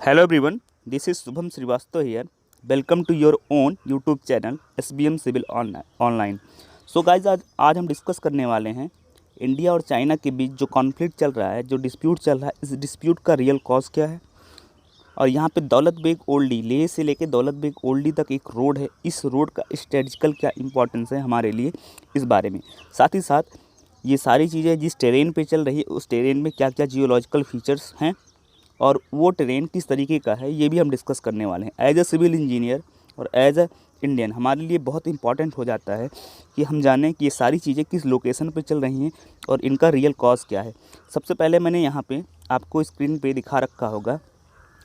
Hello everyone, this is Shubham Srivastava here. Welcome to your own YouTube channel SBM Civil Online. So guys, आज हम discuss करने वाले हैं India और China के बीच जो कॉन्फ्लिक्ट चल रहा है, जो डिस्प्यूट चल रहा है, इस डिस्प्यूट का रियल कॉज क्या है। और यहाँ पे दौलत बेग ओल्डी, लेह से लेके दौलत बेग ओल्डी तक एक रोड है, इस रोड का स्ट्रेटजिकल क्या इंपॉर्टेंस है हमारे लिए, इस बारे में। साथ ही साथ ये सारी चीज़ें जिस टेरेन पे चल रही है, उस टेरेन में क्या क्या जियोलॉजिकल फीचर्स हैं और वो ट्रेन किस तरीके का है, ये भी हम डिस्कस करने वाले हैं। एज अ सिविल इंजीनियर और एज अ इंडियन हमारे लिए बहुत इंपॉर्टेंट हो जाता है कि हम जानें कि ये सारी चीज़ें किस लोकेशन पे चल रही हैं और इनका रियल कॉज क्या है। सबसे पहले मैंने यहाँ पे आपको स्क्रीन पे दिखा रखा होगा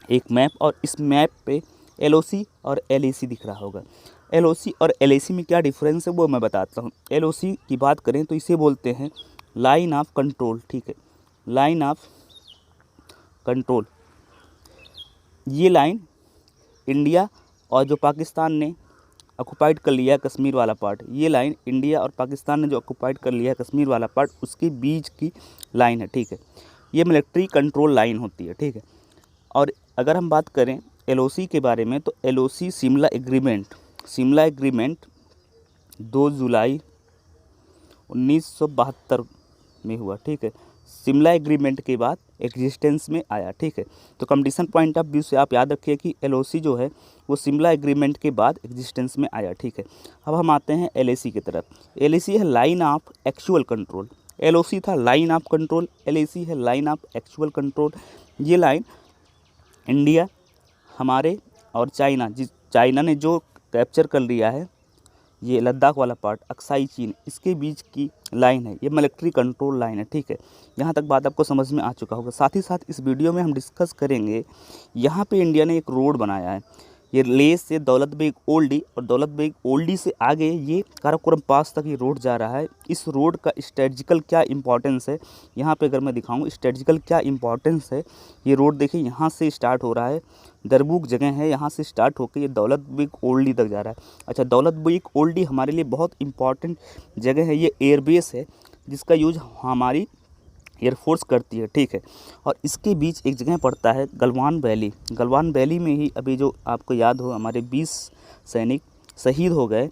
एक मैप, और इस मैप पे LOC और LAC दिख रहा होगा। LOC और LAC में क्या डिफरेंस है वो मैं बताता हूँ। LOC की बात करें तो इसे बोलते हैं लाइन ऑफ कंट्रोल, ठीक है, लाइन ऑफ कंट्रोल। ये लाइन इंडिया और जो पाकिस्तान ने ऑक्युपाइड कर लिया कश्मीर वाला पार्ट, ये लाइन इंडिया और पाकिस्तान ने जो ऑक्युपाइड कर लिया कश्मीर वाला पार्ट, उसके बीच की लाइन है, ठीक है। ये मिलिट्री कंट्रोल लाइन होती है, ठीक है। और अगर हम बात करें LOC के बारे में तो LOC शिमला एग्रीमेंट 2 जुलाई 1972 में हुआ, ठीक है। शिमला एग्रीमेंट के बाद एग्जिस्टेंस में आया, ठीक है। तो कंडीशन पॉइंट ऑफ व्यू से आप याद रखिए कि LOC जो है वो शिमला एग्रीमेंट के बाद एग्जिस्टेंस में आया, ठीक है। अब हम आते हैं LAC की तरफ। LAC है line of actual control. LOC था लाइन ऑफ कंट्रोल, LAC है लाइन ऑफ एक्चुअल कंट्रोल। ये लाइन इंडिया हमारे और चाइना ने जो कैप्चर कर लिया है, ये लद्दाख वाला पार्ट, अक्साई चीन, इसके बीच की लाइन है, ये मिलिट्री कंट्रोल लाइन है, ठीक है। यहाँ तक बात आपको समझ में आ चुका होगा। साथ ही साथ इस वीडियो में हम डिस्कस करेंगे, यहाँ पे इंडिया ने एक रोड बनाया है, ये लेह से दौलत बेग ओल्डी और दौलत बेग ओल्डी से आगे ये काराकोरम पास तक ये रोड जा रहा है। इस रोड का स्ट्रेटजिकल क्या इंपॉर्टेंस है, यहाँ पे अगर मैं दिखाऊँ स्ट्रेटजिकल क्या इंपॉर्टेंस है। ये रोड देखिए यहाँ से स्टार्ट हो रहा है, दरबुक जगह है, यहाँ से स्टार्ट होकर ये दौलत बेग ओल्डी तक जा रहा है। अच्छा, दौलत बेग ओल्डी हमारे लिए बहुत इंपॉर्टेंट जगह है, ये एयरबेस है जिसका यूज हमारी एयरफोर्स करती है, ठीक है। और इसके बीच एक जगह पड़ता है गलवान वैली में ही अभी जो आपको याद हो हमारे 20 सैनिक शहीद हो गए,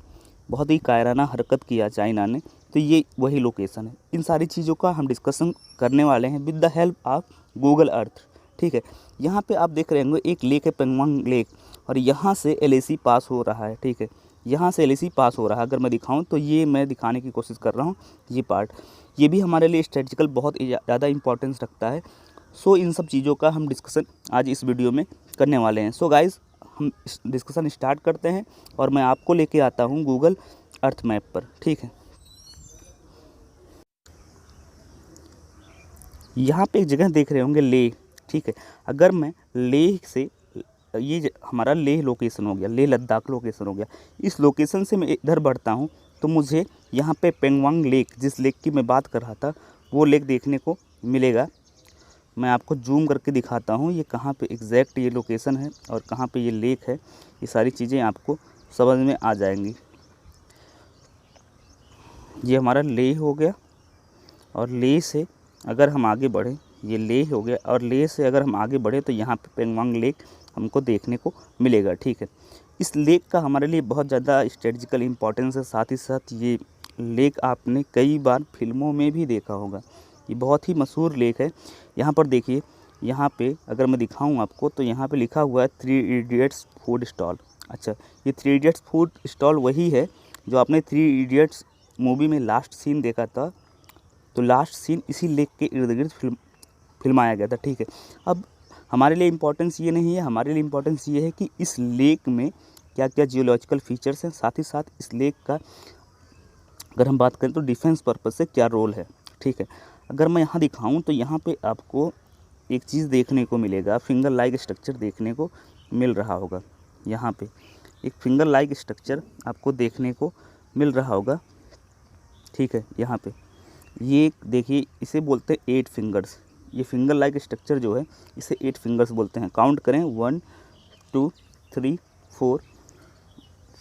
बहुत ही कायराना हरकत किया चाइना ने, तो ये वही लोकेशन है। इन सारी चीज़ों का हम डिस्कशन करने वाले हैं with the help of Google Earth, ठीक है। यहाँ पे आप देख रहे होंगे एक लेक है, पेंगवांग लेक, और यहाँ से LAC पास हो रहा है, ठीक है। यहाँ से LAC पास हो रहा है। अगर मैं दिखाऊं तो ये मैं दिखाने की कोशिश कर रहा हूँ, ये पार्ट, ये भी हमारे लिए स्ट्रेटजिकल बहुत ज़्यादा इंपॉर्टेंस रखता है। सो इन सब चीज़ों का हम डिस्कशन आज इस वीडियो में करने वाले हैं। सो गाइज़, हम डिस्कशन स्टार्ट करते हैं और मैं आपको लेके आता हूँ गूगल अर्थ मैप पर, ठीक है। यहाँ पे एक जगह देख रहे होंगे लेह, ठीक है। अगर मैं लेह से, ये हमारा लेह लोकेशन हो गया, लेह लद्दाख लोकेशन हो गया, इस लोकेशन से मैं इधर बढ़ता हूँ तो मुझे यहाँ पे पेंगवांग लेक, जिस लेक की मैं बात कर रहा था, वो लेक देखने को मिलेगा। मैं आपको जूम करके दिखाता हूँ ये कहाँ पे एग्जैक्ट ये लोकेशन है और कहाँ पे ये लेक है, ये सारी चीज़ें आपको समझ में आ जाएंगी। ये हमारा लेह हो गया, और लेह से अगर हम आगे बढ़ें, ये लेह हो गया, और लेह से अगर हम आगे बढ़े तो यहाँ पे पेंगवांग लेक हमको देखने को मिलेगा, ठीक है। इस लेक का हमारे लिए बहुत ज़्यादा स्ट्रेटजिकल इंपॉर्टेंस है। साथ ही साथ ये लेक आपने कई बार फिल्मों में भी देखा होगा, ये बहुत ही मशहूर लेक है। यहाँ पर देखिए, यहाँ पे अगर मैं दिखाऊँ आपको तो यहाँ पे लिखा हुआ है 3 इडियट्स फूड स्टॉल। अच्छा, ये 3 इडियट्स फूड स्टॉल वही है जो आपने 3 इडियट्स मूवी में लास्ट सीन देखा था, तो लास्ट सीन इसी लेक के इर्द गिर्द फिल्माया गया था, ठीक है। अब हमारे लिए इम्पोर्टेंस ये नहीं है, हमारे लिए इम्पोर्टेंस ये है कि इस लेक में क्या क्या जियोलॉजिकल फीचर्स हैं, साथ ही साथ इस लेक का अगर हम बात करें तो डिफेंस पर्पस से क्या रोल है, ठीक है। अगर मैं यहाँ दिखाऊँ तो यहाँ पे आपको एक चीज़ देखने को मिलेगा, फिंगर लाइक स्ट्रक्चर देखने को मिल रहा होगा। यहाँ पे एक फिंगर लाइक स्ट्रक्चर आपको देखने को मिल रहा होगा, ठीक है। यहाँ पे ये देखिए, इसे बोलते हैं 8 फिंगर्स। ये फिंगर लाइक स्ट्रक्चर जो है इसे 8 फिंगर्स बोलते हैं। काउंट करें 1 2 3 4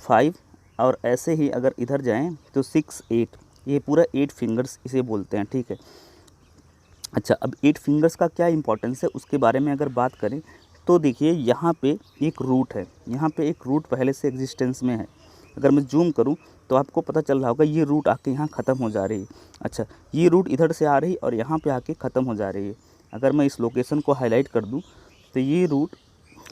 5, और ऐसे ही अगर इधर जाएं तो 6 8, ये पूरा 8 फिंगर्स इसे बोलते हैं, ठीक है। अच्छा, अब 8 फिंगर्स का क्या इंपॉर्टेंस है उसके बारे में अगर बात करें तो देखिए यहाँ पे एक रूट है, यहाँ पे एक रूट पहले से एग्जिस्टेंस में है। अगर मैं जूम करूँ तो आपको पता चल रहा होगा ये रूट आके यहाँ ख़त्म हो जा रही है। अच्छा, ये रूट इधर से आ रही और यहाँ पे आके ख़त्म हो जा रही है। अगर मैं इस लोकेशन को हाईलाइट कर दूँ तो ये रूट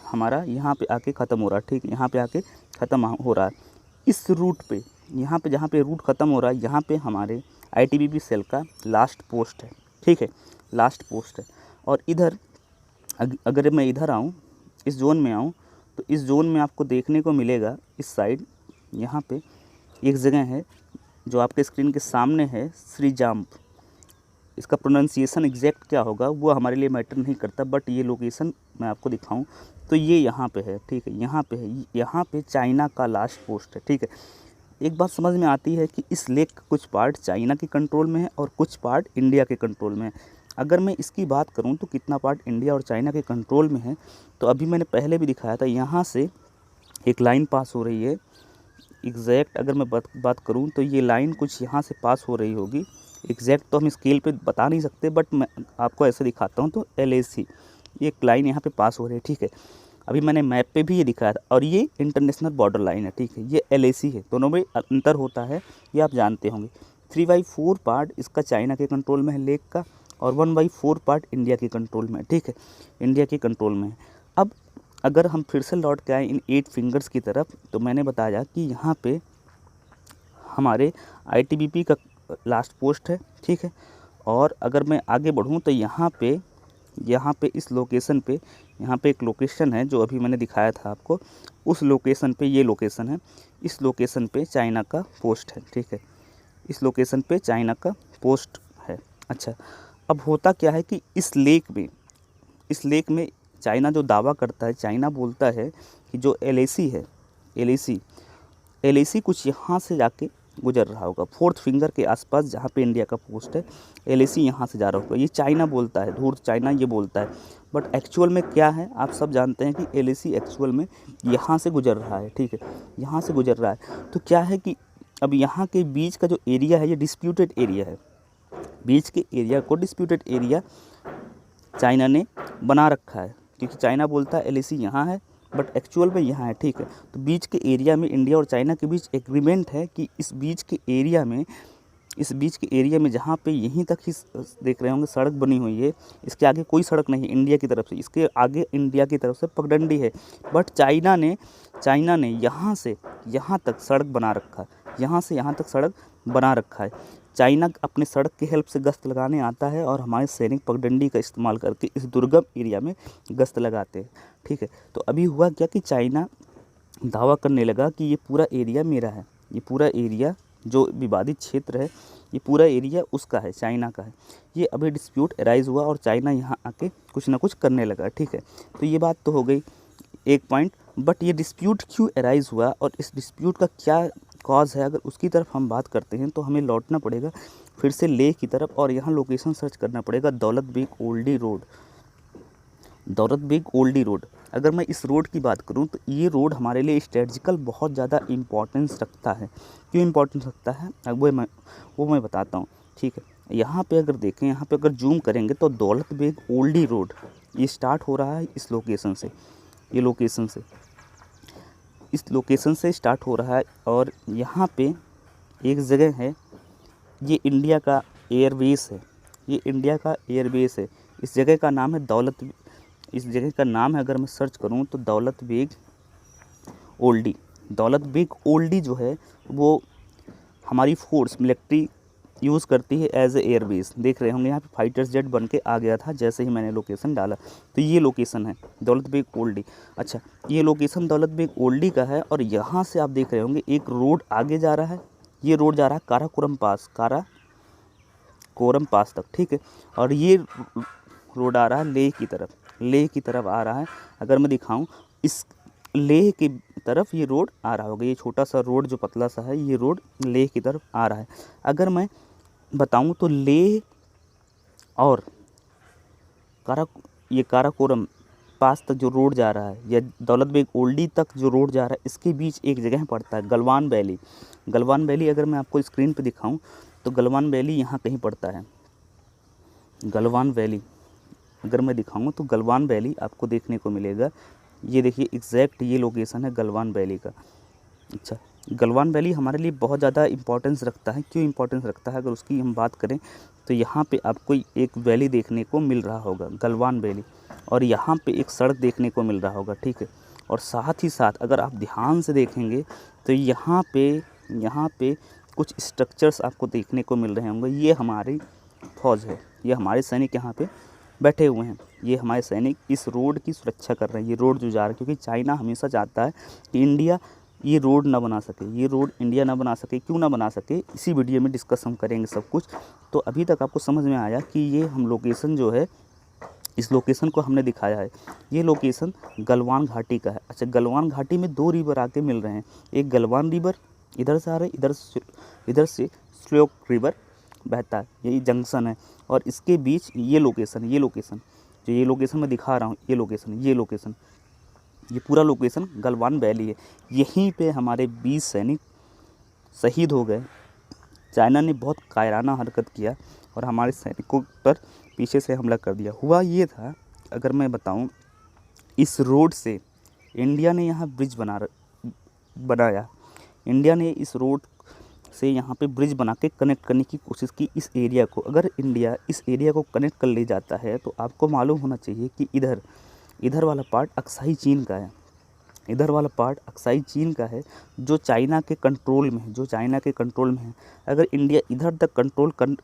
हमारा यहाँ पे आके ख़त्म हो रहा है, ठीक है, यहाँ पे आके ख़त्म हो रहा है। इस रूट पे, यहाँ पे जहाँ पे रूट ख़त्म हो रहा है, यहाँ पे हमारे आईटीबीपी सेल का लास्ट पोस्ट है, ठीक है, लास्ट पोस्ट है। और इधर अगर मैं इधर आऊँ, इस जोन में आऊँ, तो इस जोन में आपको देखने को मिलेगा इस साइड यहाँ पे एक जगह है जो आपके स्क्रीन के सामने है, श्रीजाम्प। इसका प्रोनाउंसिएशन एग्जैक्ट क्या होगा वो हमारे लिए मैटर नहीं करता, बट ये लोकेशन मैं आपको दिखाऊं तो ये यहाँ पे है, ठीक है, यहाँ पे है, यहाँ पे चाइना का लास्ट पोस्ट है, ठीक है। एक बात समझ में आती है कि इस लेक का कुछ पार्ट चाइना के कंट्रोल में है और कुछ पार्ट इंडिया के कंट्रोल में है। अगर मैं इसकी बात करूं तो कितना पार्ट इंडिया और चाइना के कंट्रोल में है, तो अभी मैंने पहले भी दिखाया था, यहाँ से एक लाइन पास हो रही है एग्जैक्ट। अगर मैं बात करूं तो ये लाइन कुछ यहाँ से पास हो रही होगी। एग्जैक्ट तो हम स्केल पे बता नहीं सकते, बट मैं आपको ऐसे दिखाता हूँ। तो LAC ये एक लाइन यहाँ पे पास हो रही है, ठीक है। अभी मैंने मैप पे भी ये दिखाया था, और ये इंटरनेशनल बॉर्डर लाइन है, ठीक है। ये LAC है, दोनों में अंतर होता है, ये आप जानते होंगे। 3/4 पार्ट इसका चाइना के कंट्रोल में है लेक का, और 1/4 पार्ट इंडिया के कंट्रोल में है, ठीक है, इंडिया के कंट्रोल में है। अब अगर हम फिर से लौट के आए इन 8 फिंगर्स की तरफ, तो मैंने बताया कि यहाँ पे हमारे ITBP का लास्ट पोस्ट है, ठीक है। और अगर मैं आगे बढ़ूँ तो यहाँ पे इस लोकेशन पे, यहाँ पे एक लोकेशन है जो अभी मैंने दिखाया था आपको, उस लोकेशन पे ये लोकेशन है, इस लोकेशन पे चाइना का पोस्ट है, ठीक है, इस लोकेशन पे चाइना का पोस्ट है। अच्छा, अब होता क्या है कि इस लेक में चाइना जो दावा करता है, चाइना बोलता है कि जो LAC है, LAC कुछ यहाँ से जाके गुजर रहा होगा, 4th फिंगर के आसपास जहाँ पे इंडिया का पोस्ट है, LAC यहाँ से जा रहा होगा। ये चाइना बोलता है, धूर्त चाइना ये बोलता है, बट एक्चुअल में क्या है आप सब जानते हैं कि LAC एक्चुअल में यहाँ से गुजर रहा है, ठीक है, यहाँ से गुजर रहा है। तो क्या है कि अब यहाँ के बीच का जो एरिया है ये डिस्प्यूटेड एरिया है, बीच के एरिया को डिस्प्यूटेड एरिया चाइना ने बना रखा है, क्योंकि चाइना बोलता है LAC यहाँ है, बट एक्चुअल में यहाँ है, ठीक है। तो बीच के एरिया में इंडिया और चाइना के बीच एग्रीमेंट है कि इस बीच के एरिया में जहाँ पे यहीं तक ही देख रहे होंगे सड़क बनी हुई है, इसके आगे कोई सड़क नहीं है इंडिया की तरफ से, इसके आगे इंडिया की तरफ से पगडंडी है, बट चाइना ने यहाँ से यहाँ तक सड़क बना रखा है, यहाँ से यहाँ तक सड़क बना रखा है। चाइना अपने सड़क की हेल्प से गश्त लगाने आता है, और हमारे सैनिक पगडंडी का इस्तेमाल करके इस दुर्गम एरिया में गश्त लगाते हैं, ठीक है। तो अभी हुआ क्या कि चाइना दावा करने लगा कि ये पूरा एरिया मेरा है, ये पूरा एरिया जो विवादित क्षेत्र है, ये पूरा एरिया उसका है, चाइना का है। ये अभी डिस्प्यूट अराइज हुआ और चाइना यहाँ आके कुछ ना कुछ करने लगा, ठीक है। तो ये बात तो हो गई एक पॉइंट, बट ये डिस्प्यूट क्यों अराइज हुआ और इस डिस्प्यूट का क्या कॉज है, अगर उसकी तरफ हम बात करते हैं तो हमें लौटना पड़ेगा फिर से लेह की तरफ, और यहाँ लोकेशन सर्च करना पड़ेगा दौलत बेग ओल्डी रोड। अगर मैं इस रोड की बात करूं तो ये रोड हमारे लिए स्ट्रेटजिकल बहुत ज़्यादा इम्पोर्टेंस रखता है। क्यों इम्पोर्टेंस रखता है अब वो मैं बताता हूं, ठीक है। यहाँ पे अगर देखें, यहाँ पे अगर जूम करेंगे तो दौलत बेग ओल्डी रोड ये स्टार्ट हो रहा है इस लोकेशन से, इस लोकेशन से स्टार्ट हो रहा है, और यहाँ पे एक जगह है, ये इंडिया का एयरबेस है, इस जगह का नाम है अगर मैं सर्च करूँ तो दौलत बेग ओल्डी जो है वो हमारी फोर्स मिलिट्री यूज़ करती है एज ए एयरबेस। देख रहे होंगे यहाँ पे फाइटर्स जेट बन के आ गया था जैसे ही मैंने लोकेशन डाला। तो ये लोकेशन है दौलत बेग ओल्डी। अच्छा, ये लोकेशन दौलत बेग ओल्डी का है, और यहाँ से आप देख रहे होंगे एक रोड आगे जा रहा है, ये रोड जा रहा है काराकोरम पास तक, ठीक है। और ये रोड आ रहा है लेह की तरफ आ रहा है। अगर मैं दिखाऊं, इस लेह की तरफ ये रोड आ रहा होगा, ये छोटा सा रोड जो पतला सा है, ये रोड लेह की तरफ आ रहा है। अगर मैं बताऊं तो लेह और काराकोरम पास तक जो रोड जा रहा है, या दौलत बेग ओल्डी तक जो रोड जा रहा है, इसके बीच एक जगह पड़ता है गलवान वैली। अगर मैं आपको स्क्रीन पे दिखाऊं तो गलवान वैली यहाँ कहीं पड़ता है, गलवान वैली अगर मैं दिखाऊँ तो गलवान वैली आपको देखने को मिलेगा। ये देखिए एग्जैक्ट ये लोकेशन है गलवान वैली का। अच्छा, गलवान वैली हमारे लिए बहुत ज़्यादा इम्पोर्टेंस रखता है। क्यों इम्पोर्टेंस रखता है अगर उसकी हम बात करें तो यहाँ पे आपको एक वैली देखने को मिल रहा होगा गलवान वैली, और यहाँ पे एक सड़क देखने को मिल रहा होगा, ठीक है। और साथ ही साथ अगर आप ध्यान से देखेंगे तो यहाँ पे कुछ स्ट्रक्चर्स आपको देखने को मिल रहे होंगे। ये हमारी फौज है, ये हमारे सैनिक यहाँ पे बैठे हुए हैं। ये हमारे सैनिक इस रोड की सुरक्षा कर रहे हैं। ये रोड जो जा रहा है, क्योंकि चाइना हमेशा चाहता है कि इंडिया ये रोड ना बना सके, ये रोड इंडिया ना बना सके। क्यों ना बना सके, इसी वीडियो में डिस्कस हम करेंगे सब कुछ। तो अभी तक आपको समझ में आया कि ये हम लोकेशन जो है, इस लोकेशन को हमने दिखाया है। ये लोकेशन गलवान घाटी का है। अच्छा, गलवान घाटी में 2 रिवर आके मिल रहे हैं। एक गलवान रिवर इधर से आ रहा है, इधर से श्योक रिवर बहता है, यही जंक्शन है। और इसके बीच ये लोकेशन जो ये लोकेशन मैं दिखा रहा हूँ, ये पूरा लोकेशन गलवान वैली है। यहीं पे हमारे 20 सैनिक शहीद हो गए। चाइना ने बहुत कायराना हरकत किया और हमारे सैनिकों पर पीछे से हमला कर दिया। हुआ ये था, अगर मैं बताऊं, इस रोड से इंडिया ने यहाँ ब्रिज बनाया। इंडिया ने इस रोड से यहाँ पे ब्रिज बना के कनेक्ट करने की कोशिश की इस एरिया को। अगर इंडिया इस एरिया को कनेक्ट कर ले जाता है तो आपको मालूम होना चाहिए कि इधर वाला पार्ट अक्साई चीन का है। इधर वाला पार्ट अक्साई चीन का है, जो चाइना के कंट्रोल में है। अगर इंडिया इधर तक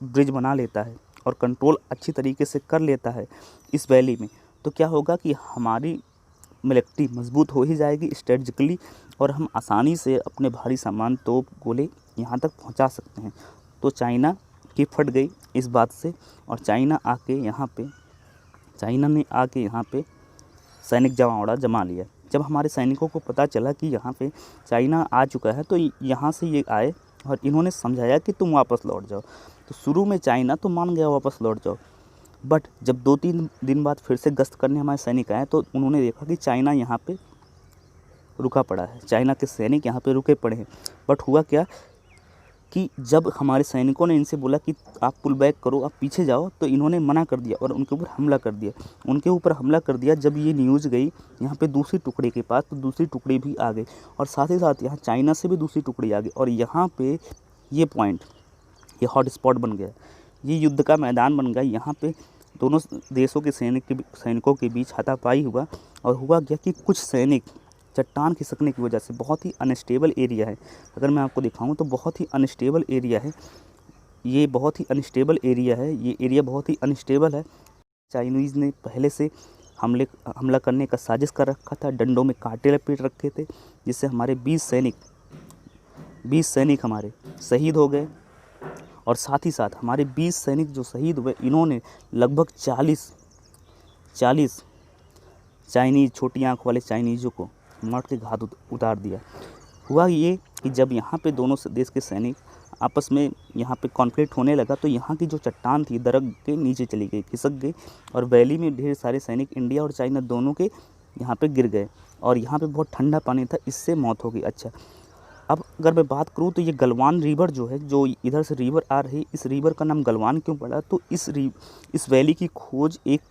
ब्रिज बना लेता है और कंट्रोल अच्छी तरीके से कर लेता है इस वैली में, तो क्या होगा कि हमारी मिलिट्री मजबूत हो ही जाएगी स्ट्रेटजिकली, और हम आसानी से अपने भारी सामान, तोप, गोले यहाँ तक पहुँचा सकते हैं। तो चाइना की फट गई इस बात से, और चाइना ने आके यहाँ पे सैनिक जमा लिया। जब हमारे सैनिकों को पता चला कि यहाँ पे चाइना आ चुका है, तो यहाँ से ये आए और इन्होंने समझाया कि तुम वापस लौट जाओ। तो शुरू में चाइना तो मान गया वापस लौट जाओ, बट जब 2-3 दिन बाद फिर से गश्त करने हमारे सैनिक आए तो उन्होंने देखा कि चाइना यहाँ पे रुका पड़ा है, चाइना के सैनिक यहाँ पे रुके पड़े हैं। बट हुआ क्या कि जब हमारे सैनिकों ने इनसे बोला कि आप पुल बैक करो, आप पीछे जाओ, तो इन्होंने मना कर दिया और उनके ऊपर हमला कर दिया। जब ये न्यूज़ गई यहाँ पे दूसरी टुकड़ी के पास, तो दूसरी टुकड़ी भी आ गई, और साथ ही साथ यहाँ चाइना से भी दूसरी टुकड़ी आ गई, और यहाँ पे ये पॉइंट, ये हॉट स्पॉट बन गया, ये युद्ध का मैदान बन गया। यहाँ पे दोनों देशों के सैनिकों के बीच हाथापाई हुआ, और हुआ क्या कि कुछ सैनिक चट्टान खिसकने की वजह से, बहुत ही अनस्टेबल एरिया है, अगर मैं आपको दिखाऊं तो बहुत ही अनस्टेबल एरिया है, ये एरिया बहुत ही अनस्टेबल है। चाइनीज़ ने पहले से हमला करने का साजिश कर रखा था, डंडों में कांटे लपेट रखे थे, जिससे हमारे 20 सैनिक हमारे शहीद हो गए। और साथ ही साथ हमारे 20 सैनिक जो शहीद हुए, इन्होंने लगभग 40 चाइनीज़, छोटी आँख वाले चाइनीज़ों को मार के घात उतार दिया। हुआ ये कि जब यहाँ पे दोनों देश के सैनिक आपस में यहाँ पे कॉन्फ्लिक्ट होने लगा, तो यहाँ की जो चट्टान थी दरक के नीचे चली गई, खिसक गई, और वैली में ढेर सारे सैनिक इंडिया और चाइना दोनों के यहाँ पे गिर गए, और यहाँ पे बहुत ठंडा पानी था, इससे मौत हो गई। अच्छा, अब अगर मैं बात करूँ तो ये गलवान रिवर जो है, जो इधर से रिवर आ रही, इस रिवर का नाम गलवान क्यों पड़ा, तो इस वैली की खोज एक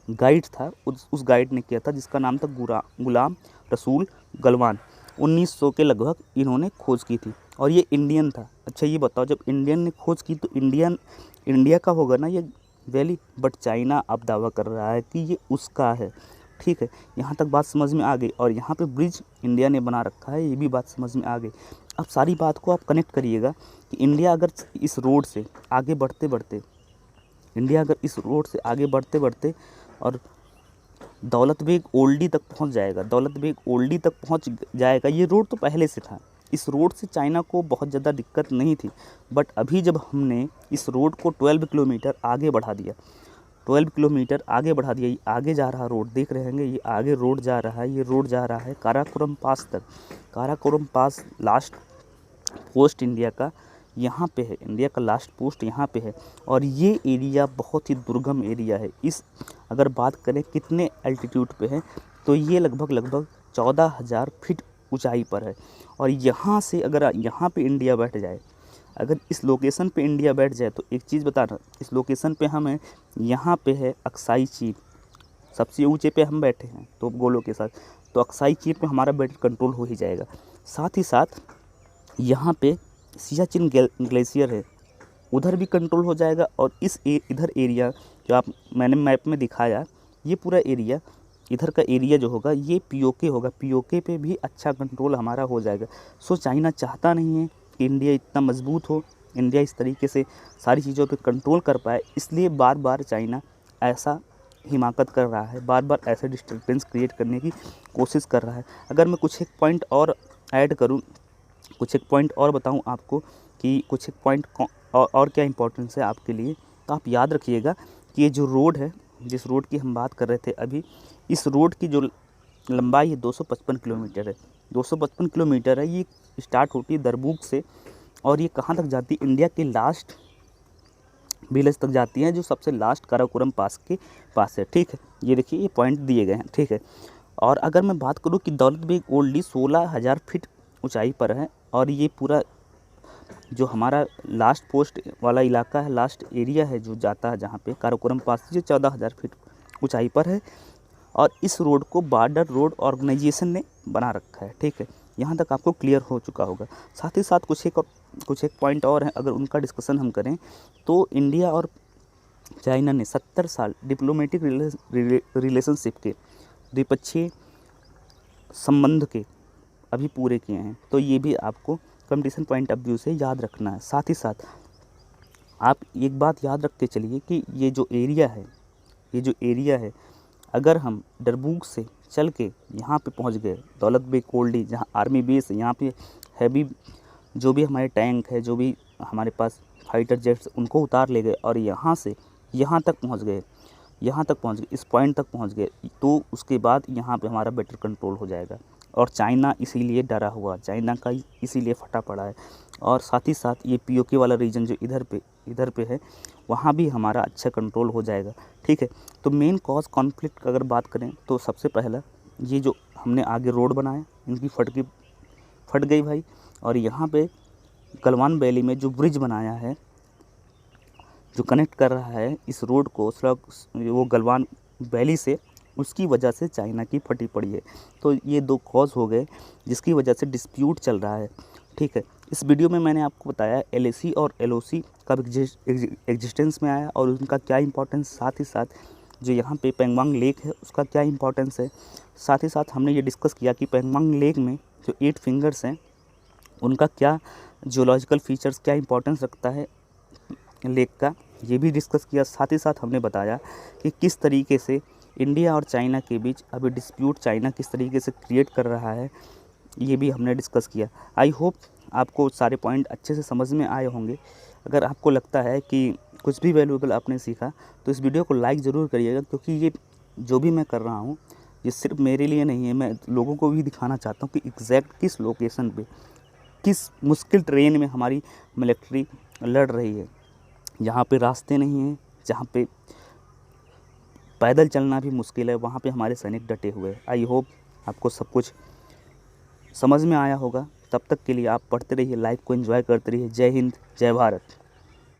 गाइड था, उस गाइड ने किया था, जिसका नाम था गुलाम रसूल गलवान। 1900 के लगभग इन्होंने खोज की थी, और ये इंडियन था। अच्छा, ये बताओ, जब इंडियन ने खोज की तो इंडिया का होगा ना ये वैली, बट चाइना अब दावा कर रहा है कि ये उसका है। ठीक है, यहाँ तक बात समझ में आ गई, और यहाँ पे ब्रिज इंडिया ने बना रखा है, ये भी बात समझ में आ गई। अब सारी बात को आप कनेक्ट करिएगा कि इंडिया अगर इस रोड से आगे बढ़ते बढ़ते और दौलत बेग ओल्डी तक पहुंच जाएगा। ये रोड तो पहले से था, इस रोड से चाइना को बहुत ज़्यादा दिक्कत नहीं थी, बट अभी जब हमने इस रोड को 12 किलोमीटर आगे बढ़ा दिया, ये आगे जा रहा रोड देख रहे होंगे, ये आगे रोड जा रहा है काराकोरम पास तक। काराकोरम पास लास्ट पोस्ट इंडिया का यहाँ पे है, इंडिया का लास्ट पोस्ट यहाँ पे है, और ये एरिया बहुत ही दुर्गम एरिया है। अगर बात करें कितने एल्टीट्यूड पे है, तो ये लगभग 14,000 फीट ऊंचाई पर है, और यहाँ से अगर यहाँ पे इंडिया बैठ जाए, अगर इस लोकेशन पे इंडिया बैठ जाए तो एक चीज़ बता रहा, इस लोकेशन पे हम हैं, यहाँ पे है अक्साई चीन, सबसे ऊंचे पे हम बैठे हैं तो गोलों के साथ, तो अक्साई चीन पे हमारा बैटरी कंट्रोल हो ही जाएगा। साथ ही साथ यहाँ पे सियाचिन ग्लेशियर है, उधर भी कंट्रोल हो जाएगा। और इधर एरिया जो आप मैंने मैप में दिखाया, ये पूरा एरिया, इधर का एरिया जो होगा ये पीओके होगा, पीओके पे भी अच्छा कंट्रोल हमारा हो जाएगा। सो चाइना चाहता नहीं है कि इंडिया इतना मजबूत हो, इंडिया इस तरीके से सारी चीज़ों पे कंट्रोल कर पाए, इसलिए बार बार चाइना ऐसा हिमाकत कर रहा है, बार बार ऐसे डिस्टर्बेंस क्रिएट करने की कोशिश कर रहा है। अगर मैं कुछ एक पॉइंट और ऐड करूँ, कुछ एक पॉइंट और बताऊँ आपको कि कुछ एक पॉइंट और क्या इंपॉर्टेंस है आपके लिए, तो आप याद रखिएगा कि ये जो रोड है, जिस रोड की हम बात कर रहे थे अभी, इस रोड की जो लंबाई है 255 किलोमीटर है, 255 किलोमीटर है। ये स्टार्ट होती है दरबूक से और ये कहाँ तक जाती है, इंडिया के लास्ट विलेज तक जाती है, जो सबसे लास्ट काराकोरम पास के पास है। ठीक है, ये देखिए ये पॉइंट दिए गए हैं। ठीक है, और अगर मैं बात करूँ कि दौलत बेग ओल्डी 16,000 फीट ऊंचाई पर है, और ये पूरा जो हमारा लास्ट पोस्ट वाला इलाका है, लास्ट एरिया है जो जाता है जहाँ पे काराकोरम पास, जो 14,000 फीट ऊंचाई पर है। और इस रोड को बॉर्डर रोड ऑर्गेनाइजेशन ने बना रखा है। ठीक है, यहाँ तक आपको क्लियर हो चुका होगा। साथ ही साथ कुछ एक पॉइंट और हैं, अगर उनका डिस्कशन हम करें तो इंडिया और चाइना ने 70 साल डिप्लोमेटिक रिलेशनशिप के, द्विपक्षीय संबंध के अभी पूरे किए हैं। तो ये भी आपको कंपटीशन पॉइंट ऑफ व्यू से याद रखना है। साथ ही साथ आप एक बात याद रखते चलिए कि ये जो एरिया है, अगर हम डरबूक से चल के यहाँ पे पहुँच गए, दौलत बेग ओल्डी जहाँ आर्मी बेस है, यहाँ पे हैवी जो भी हमारे टैंक है, जो भी हमारे पास फाइटर जेट्स, उनको उतार ले गए और यहाँ से यहाँ तक पहुँच गए, इस पॉइंट तक पहुँच गए, तो उसके बाद यहाँ पे हमारा बेटर कंट्रोल हो जाएगा। और चाइना इसीलिए डरा हुआ, चाइना का इसीलिए फटा पड़ा है। और साथ ही साथ ये पीओके वाला रीजन जो इधर पे है, वहाँ भी हमारा अच्छा कंट्रोल हो जाएगा। ठीक है, तो मेन कॉज कॉन्फ्लिक्ट अगर बात करें तो सबसे पहला ये जो हमने आगे रोड बनाया, इनकी फट गई भाई। और यहाँ पे गलवान वैली में जो ब्रिज बनाया है, जो कनेक्ट कर रहा है इस रोड को वो गलवान वैली से, उसकी वजह से चाइना की फटी पड़ी है। तो ये दो कॉज हो गए जिसकी वजह से डिस्प्यूट चल रहा है। ठीक है, इस वीडियो में मैंने आपको बताया LAC और LOC कब एग्जिस्टेंस में आया और उनका क्या इंपॉर्टेंस, साथ ही साथ जो यहाँ पे पेंगवांग लेक है उसका क्या इंपॉर्टेंस है। साथ ही साथ हमने ये डिस्कस किया कि पेंगवांग लेक में जो 8 फिंगर्स हैं उनका क्या जियोलॉजिकल फीचर्स, क्या इंपॉर्टेंस रखता है लेक का, ये भी डिस्कस किया। साथ ही साथ हमने बताया कि किस तरीके से इंडिया और चाइना के बीच अभी डिस्प्यूट चाइना किस तरीके से क्रिएट कर रहा है, ये भी हमने डिस्कस किया। आई होप आपको सारे पॉइंट अच्छे से समझ में आए होंगे। अगर आपको लगता है कि कुछ भी वैल्यूएबल आपने सीखा तो इस वीडियो को लाइक ज़रूर करिएगा, क्योंकि ये जो भी मैं कर रहा हूँ ये सिर्फ मेरे लिए नहीं है, मैं लोगों को भी दिखाना चाहता हूँ कि एग्जैक्ट किस लोकेशन पे, किस मुश्किल ट्रेन में हमारी मिलिट्री लड़ रही है, जहाँ पे रास्ते नहीं हैं, जहाँ पे पैदल चलना भी मुश्किल है, वहाँ पे हमारे सैनिक डटे हुए हैं। आई होप आपको सब कुछ समझ में आया होगा। तब तक के लिए आप पढ़ते रहिए, लाइफ को एंजॉय करते रहिए। जय हिंद, जय भारत।